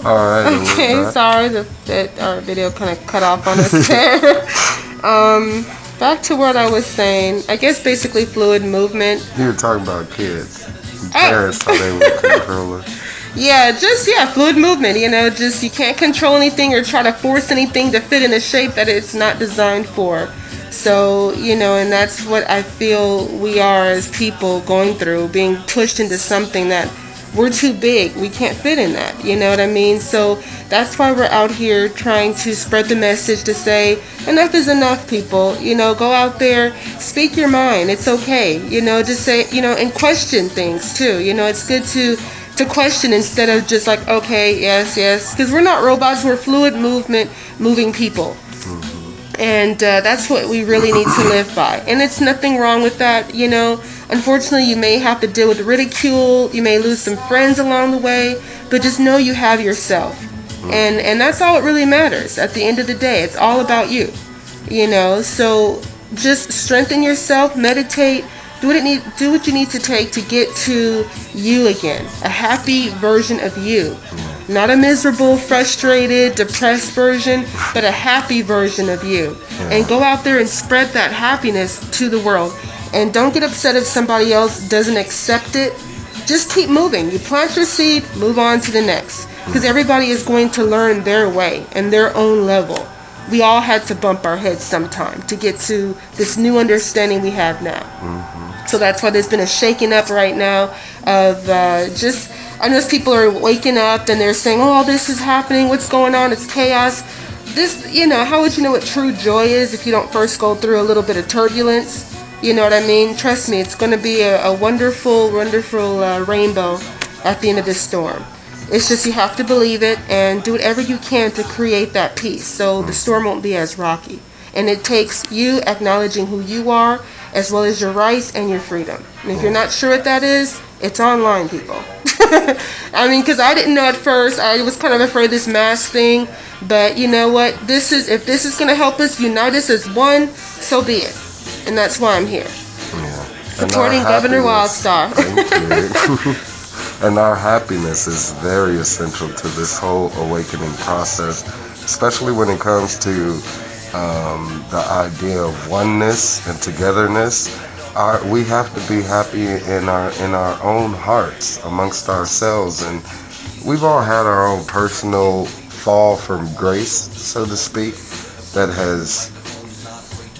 Alright, Okay, sorry that our video kind of cut off on us there. Back to what I was saying. I guess basically fluid movement. You were talking about kids. Oh. Parents, how they would control it. Yeah, fluid movement. Just you can't control anything or try to force anything to fit in a shape that it's not designed for. So, and that's what I feel we are as people going through, being pushed into something that we're too big. We can't fit in that. You know what I mean? So that's why we're out here trying to spread the message to say enough is enough, people. Go out there, speak your mind. It's okay. Just say, and question things too. It's good to question instead of just like, okay, yes. Because we're not robots. We're fluid moving people. And that's what we really need to live by. And it's nothing wrong with that, Unfortunately, you may have to deal with ridicule. You may lose some friends along the way. But just know you have yourself. And that's all it really matters. At the end of the day, it's all about you. So just strengthen yourself, meditate, do what you need to take to get to you again. A happy version of you. Not a miserable, frustrated, depressed version, but a happy version of you. And go out there and spread that happiness to the world. And don't get upset if somebody else doesn't accept it. Just keep moving. You plant your seed, move on to the next. Because everybody is going to learn their way and their own level. We all had to bump our heads sometime to get to this new understanding we have now. So that's why there's been a shaking up right now of I know people are waking up and they're saying, oh, this is happening, what's going on, it's chaos. How would you know what true joy is if you don't first go through a little bit of turbulence? You know what I mean? Trust me, it's going to be a wonderful, wonderful rainbow at the end of this storm. It's just you have to believe it and do whatever you can to create that peace so the storm won't be as rocky. And it takes you acknowledging who you are as well as your rights and your freedom. And if you're not sure what that is, it's online, people. Because I didn't know at first. I was kind of afraid of this mask thing. But you know what? If this is going to help us unite us as one, so be it. And that's why I'm here. Supporting Governor Wildstar. Thank you. And our happiness is very essential to this whole awakening process, especially when it comes to the idea of oneness and togetherness. We have to be happy in our own hearts amongst ourselves, and we've all had our own personal fall from grace, so to speak, that has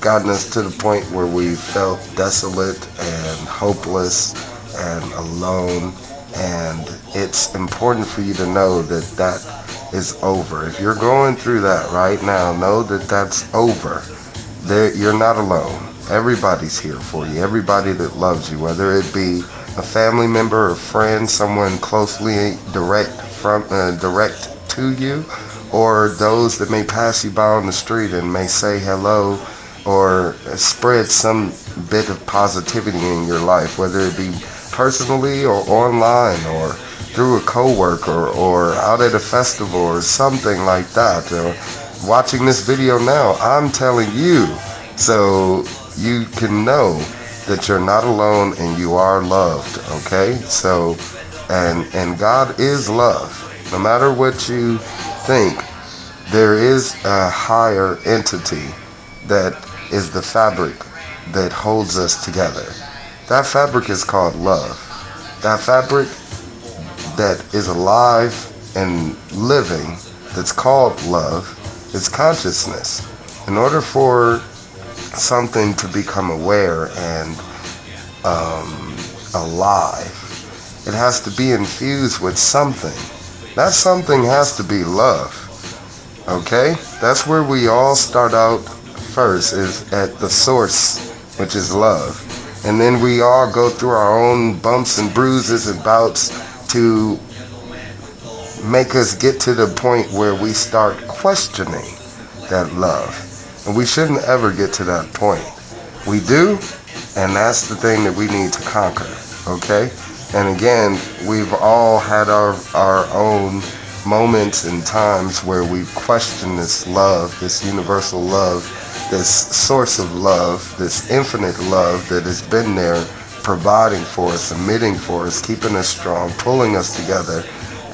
gotten us to the point where we felt desolate and hopeless and alone. And it's important for you to know that is over. If you're going through that right now, know that that's over. You're not alone. Everybody's here for you. Everybody that loves you, whether it be a family member, a friend, someone closely direct to you, or those that may pass you by on the street and may say hello or spread some bit of positivity in your life, whether it be personally or online or through a coworker or out at a festival or something like that. Watching this video now, I'm telling you so you can know that you're not alone and you are loved, okay? So, and God is love. No matter what you think, there is a higher entity that is the fabric that holds us together. That fabric is called love. That fabric that is alive and living, that's called love, is consciousness. In order for something to become aware and alive, it has to be infused with something. That something has to be love. Okay? That's where we all start out first, is at the source, which is love. And then we all go through our own bumps and bruises and bouts to make us get to the point where we start questioning that love. And we shouldn't ever get to that point. We do, and that's the thing that we need to conquer, okay? And again, we've all had our own moments and times where we've questioned this love, this universal love, this source of love, this infinite love that has been there providing for us, emitting for us, keeping us strong, pulling us together.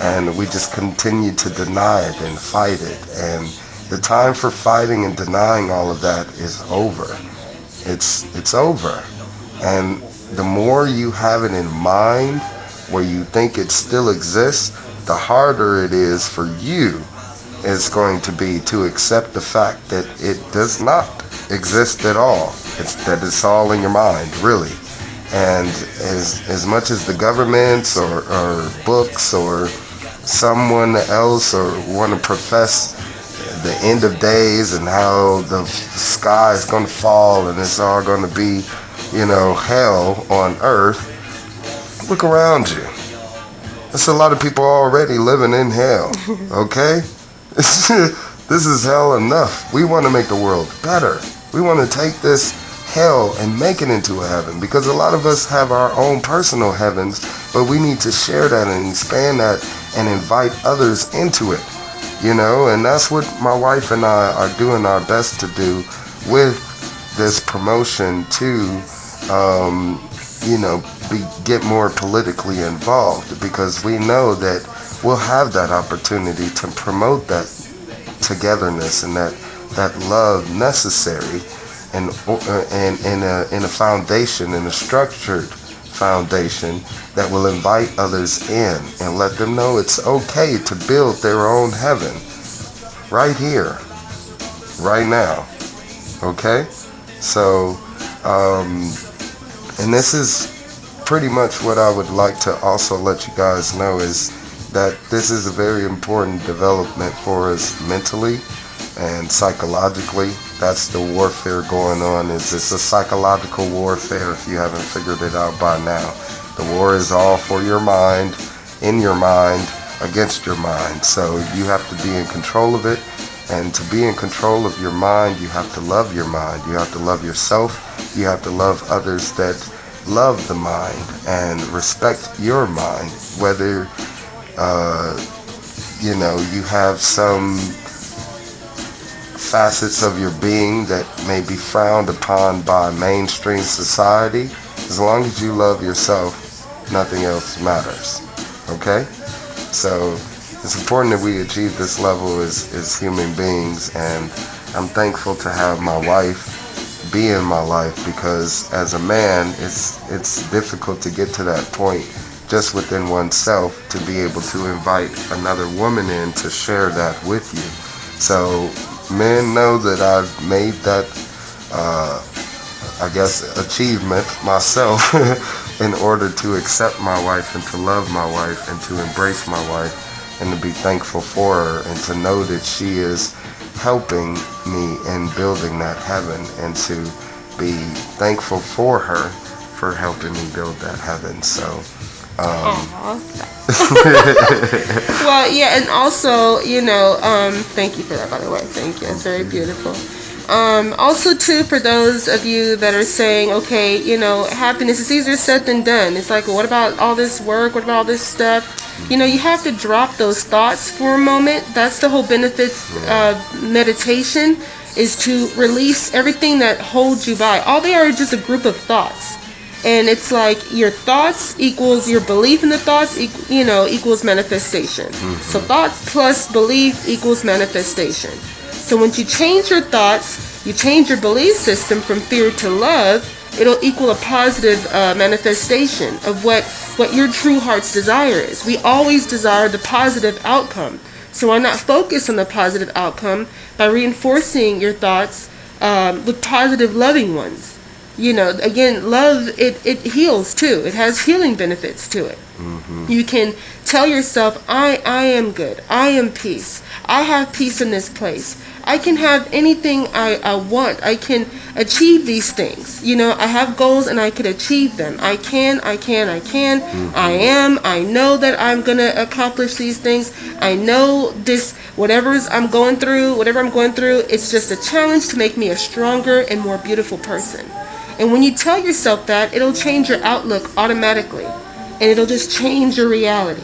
And we just continue to deny it and fight it. And the time for fighting and denying all of that is over. It's over. And the more you have it in mind where you think it still exists, the harder it is for you is going to be to accept the fact that it does not exist at all. That it's all in your mind, really. And as much as the governments or books or someone else or want to profess the end of days and how the sky is going to fall and it's all going to be, hell on earth, look around you. There's a lot of people already living in hell, okay? This is hell enough. We want to make the world better. We want to take this hell and make it into a heaven, because a lot of us have our own personal heavens, but we need to share that and expand that and invite others into it, and that's what my wife and I are doing our best to do with this promotion to get more politically involved, because we know that we'll have that opportunity to promote that togetherness and that love necessary and in a foundation, in a structured foundation that will invite others in and let them know it's okay to build their own heaven right here, right now. Okay? So, and this is pretty much what I would like to also let you guys know, is that this is a very important development for us mentally and psychologically. That's the warfare going on. It's a psychological warfare, if you haven't figured it out by now. The war is all for your mind, in your mind, against your mind. So you have to be in control of it. And to be in control of your mind, you have to love your mind. You have to love yourself. You have to love others that love the mind and respect your mind. Whether, you have some facets of your being that may be frowned upon by mainstream society, as long as you love yourself, nothing else matters. Okay? So it's important that we achieve this level as human beings, and I'm thankful to have my wife be in my life, because as a man, it's difficult to get to that point just within oneself, to be able to invite another woman in to share that with you. So men know that I've made that achievement myself in order to accept my wife and to love my wife and to embrace my wife and to be thankful for her and to know that she is helping me in building that heaven, and to be thankful for her for helping me build that heaven. So well, yeah, and also, thank you for that, by the way. Thank you. It's very beautiful. Also, too, for those of you that are saying, okay, happiness is easier said than done. It's like, well, what about all this work? What about all this stuff? You have to drop those thoughts for a moment. That's the whole benefit of meditation, is to release everything that holds you by. All they are just a group of thoughts. And it's like your thoughts equals your belief in the thoughts, equals manifestation. Mm-hmm. So thoughts plus belief equals manifestation. So once you change your thoughts, you change your belief system from fear to love, it'll equal a positive manifestation of what your true heart's desire is. We always desire the positive outcome. So why not focus on the positive outcome by reinforcing your thoughts with positive, loving ones? Again, love, it heals too. It has healing benefits to it. Mm-hmm. You can tell yourself, I am good. I am peace. I have peace in this place. I can have anything I want. I can achieve these things. I have goals and I can achieve them. I can. Mm-hmm. I know that I'm going to accomplish these things. I know this, whatever I'm going through, it's just a challenge to make me a stronger and more beautiful person. And when you tell yourself that, it'll change your outlook automatically. And it'll just change your reality.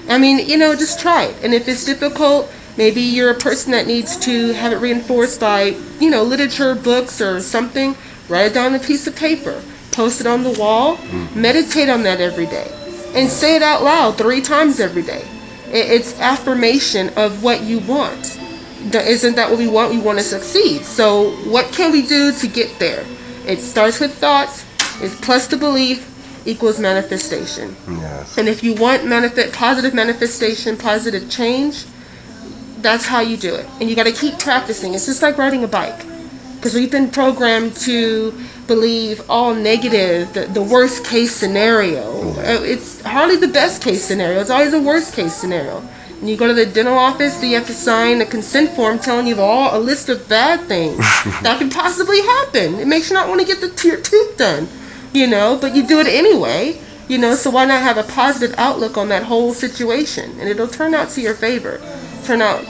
I mean, just try it. And if it's difficult, maybe you're a person that needs to have it reinforced by, literature, books, or something. Write it down on a piece of paper. Post it on the wall. Mm-hmm. Meditate on that every day. And say it out loud 3 times every day. It's affirmation of what you want. Isn't that what we want? We want to succeed. So what can we do to get there? It starts with thoughts. It's plus the belief equals manifestation. Yes. And if you want positive manifestation, positive change, that's how you do it. And you got to keep practicing. It's just like riding a bike. Because we've been programmed to believe all negative, the worst case scenario. It's hardly the best case scenario. It's always a worst case scenario. And you go to the dental office, so you have to sign a consent form telling you a list of bad things that could possibly happen. It makes you not want to get your tooth done, but you do it anyway, so why not have a positive outlook on that whole situation? And it'll turn out to your favor, turn out,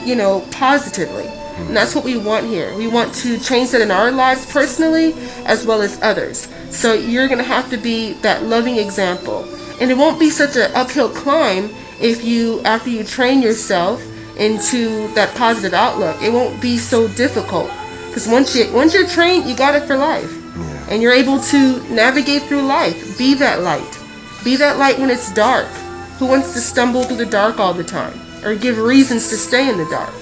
positively. And that's what we want here. We want to change that in our lives personally as well as others. So you're going to have to be that loving example. And it won't be such an uphill climb after you train yourself into that positive outlook. It won't be so difficult. Because once you're trained, you got it for life. Yeah. And you're able to navigate through life. Be that light. Be that light when it's dark. Who wants to stumble through the dark all the time? Or give reasons to stay in the dark?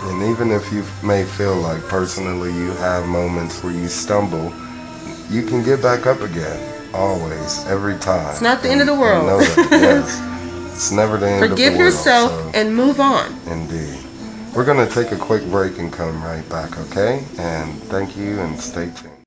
And even if you may feel like personally you have moments where you stumble, you can get back up again. Always. Every time. It's not the end of the world. Know that, yes. It's never the end of the world. Forgive yourself and move on. Indeed. We're going to take a quick break and come right back, okay? And thank you and stay tuned.